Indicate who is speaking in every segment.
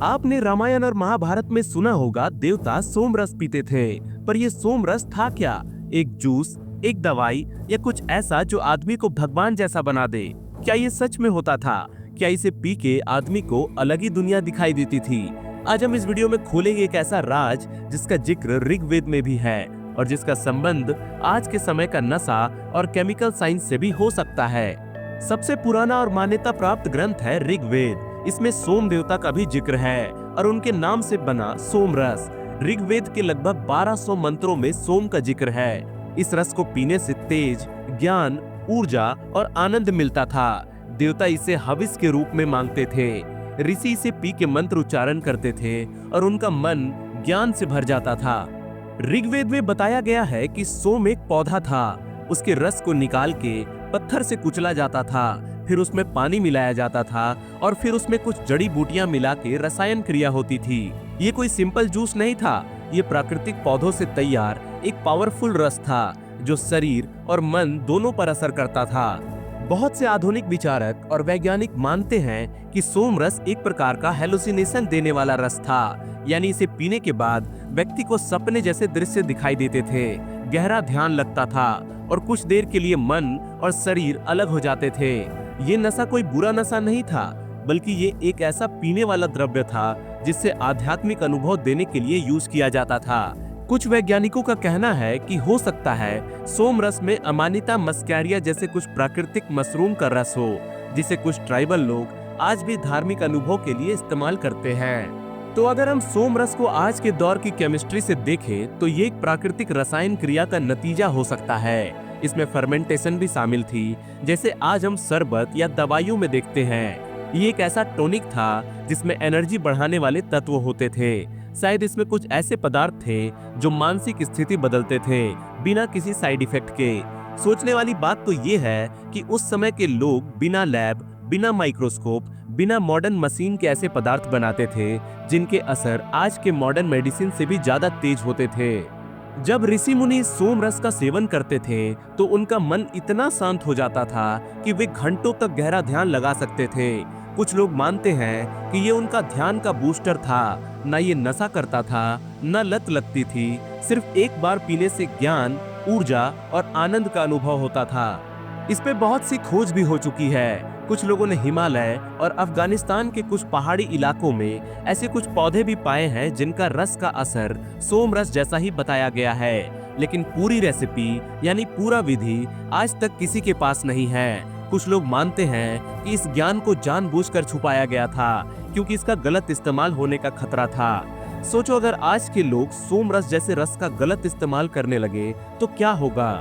Speaker 1: आपने रामायण और महाभारत में सुना होगा देवता सोमरस पीते थे, पर ये सोमरस था क्या? एक जूस, एक दवाई या कुछ ऐसा जो आदमी को भगवान जैसा बना दे? क्या ये सच में होता था? क्या इसे पी के आदमी को अलग ही दुनिया दिखाई देती थी? आज हम इस वीडियो में खोलेंगे एक ऐसा राज जिसका जिक्र ऋग्वेद में भी है और जिसका संबंध आज के समय का नशा और केमिकल साइंस से भी हो सकता है। सबसे पुराना और मान्यता प्राप्त ग्रंथ है ऋग्वेद। इसमें सोम देवता का भी जिक्र है और उनके नाम से बना सोमरस। ऋग्वेद के लगभग 1200 मंत्रों में सोम का जिक्र है। इस रस को पीने से तेज, ज्ञान, ऊर्जा और आनंद मिलता था। देवता इसे हविस के रूप में मांगते थे। ऋषि इसे पी के मंत्र उच्चारण करते थे और उनका मन ज्ञान से भर जाता था। ऋग्वेद में बताया गया है कि सोम एक पौधा था। उसके रस को निकाल के पत्थर से कुचला जाता था, फिर उसमें पानी मिलाया जाता था और फिर उसमें कुछ जड़ी बूटियां मिला के रसायन क्रिया होती थी। ये कोई सिंपल जूस नहीं था, ये प्राकृतिक पौधों से तैयार एक पावरफुल रस था जो शरीर और मन दोनों पर असर करता था। बहुत से आधुनिक विचारक और वैज्ञानिक मानते हैं कि सोम रस एक प्रकार का हेलुसिनेशन देने वाला रस था, यानी इसे पीने के बाद व्यक्ति को सपने जैसे दृश्य दिखाई देते थे, गहरा ध्यान लगता था और कुछ देर के लिए मन और शरीर अलग हो जाते थे। ये नशा कोई बुरा नशा नहीं था, बल्कि ये एक ऐसा पीने वाला द्रव्य था जिससे आध्यात्मिक अनुभव देने के लिए यूज किया जाता था। कुछ वैज्ञानिकों का कहना है कि हो सकता है सोम रस में अमानिता मस्कैरिया जैसे कुछ प्राकृतिक मशरूम का रस हो, जिसे कुछ ट्राइबल लोग आज भी धार्मिक अनुभव के लिए इस्तेमाल करते हैं। तो अगर हम सोम रस को आज के दौर की केमिस्ट्री से देखें तो ये एक प्राकृतिक रसायन क्रिया का नतीजा हो सकता है। इसमें फर्मेंटेशन भी शामिल थी, जैसे आज हम शरबत या दवाइयों में देखते हैं। ये एक ऐसा टॉनिक था जिसमें एनर्जी बढ़ाने वाले तत्व होते थे। शायद इसमें कुछ ऐसे पदार्थ थे जो मानसिक स्थिति बदलते थे बिना किसी साइड इफेक्ट के। सोचने वाली बात तो ये है कि उस समय के लोग बिना लैब, बिना माइक्रोस्कोप, बिना मॉडर्न मशीन के ऐसे पदार्थ बनाते थे जिनके असर आज के मॉडर्न मेडिसिन से भी ज्यादा तेज होते थे। जब ऋषि मुनि सोम रस का सेवन करते थे तो उनका मन इतना शांत हो जाता था कि वे घंटों तक गहरा ध्यान लगा सकते थे। कुछ लोग मानते हैं कि ये उनका ध्यान का बूस्टर था। न ये नशा करता था, न लत लगती थी, सिर्फ एक बार पीने से ज्ञान, ऊर्जा और आनंद का अनुभव होता था। इस पे बहुत सी खोज भी हो चुकी है। कुछ लोगों ने हिमालय और अफगानिस्तान के कुछ पहाड़ी इलाकों में ऐसे कुछ पौधे भी पाए हैं जिनका रस का असर सोम रस जैसा ही बताया गया है, लेकिन पूरी रेसिपी यानी पूरा विधि आज तक किसी के पास नहीं है। कुछ लोग मानते हैं कि इस ज्ञान को जानबूझकर छुपाया गया था क्योंकि इसका गलत इस्तेमाल होने का खतरा था। सोचो अगर आज के लोग सोम रस जैसे रस का गलत इस्तेमाल करने लगे तो क्या होगा?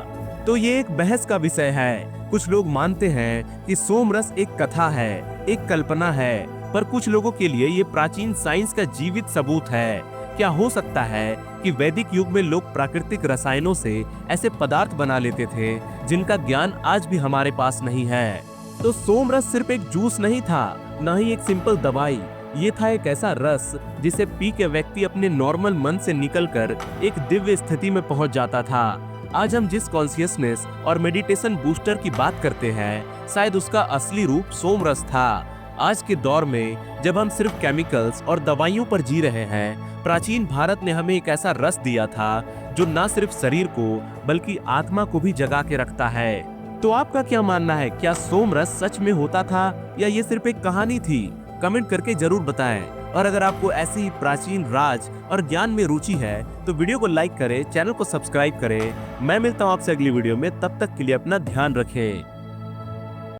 Speaker 1: तो ये एक बहस का विषय है। कुछ लोग मानते हैं कि सोम रस एक कथा है, एक कल्पना है, पर कुछ लोगों के लिए ये प्राचीन साइंस का जीवित सबूत है। क्या हो सकता है कि वैदिक युग में लोग प्राकृतिक रसायनों से ऐसे पदार्थ बना लेते थे जिनका ज्ञान आज भी हमारे पास नहीं है? तो सोम रस सिर्फ एक जूस नहीं था, न ही एक सिंपल दवाई। ये था एक ऐसा रस जिसे पी के व्यक्ति अपने नॉर्मल मन से निकलकर एक दिव्य स्थिति में पहुंच जाता था। आज हम जिस कॉन्शियसनेस और मेडिटेशन बूस्टर की बात करते हैं, शायद उसका असली रूप सोम रस था। आज के दौर में जब हम सिर्फ केमिकल्स और दवाइयों पर जी रहे हैं, प्राचीन भारत ने हमें एक ऐसा रस दिया था जो न सिर्फ शरीर को बल्कि आत्मा को भी जगा के रखता है। तो आपका क्या मानना है? क्या सोम रस सच में होता था या ये सिर्फ एक कहानी थी? कमेंट करके जरूर बताएं। और अगर आपको ऐसी ही प्राचीन राज और ज्ञान में रुचि है तो वीडियो को लाइक करें, चैनल को सब्सक्राइब करें। मैं मिलता हूं आपसे अगली वीडियो में, तब तक के लिए अपना ध्यान रखें।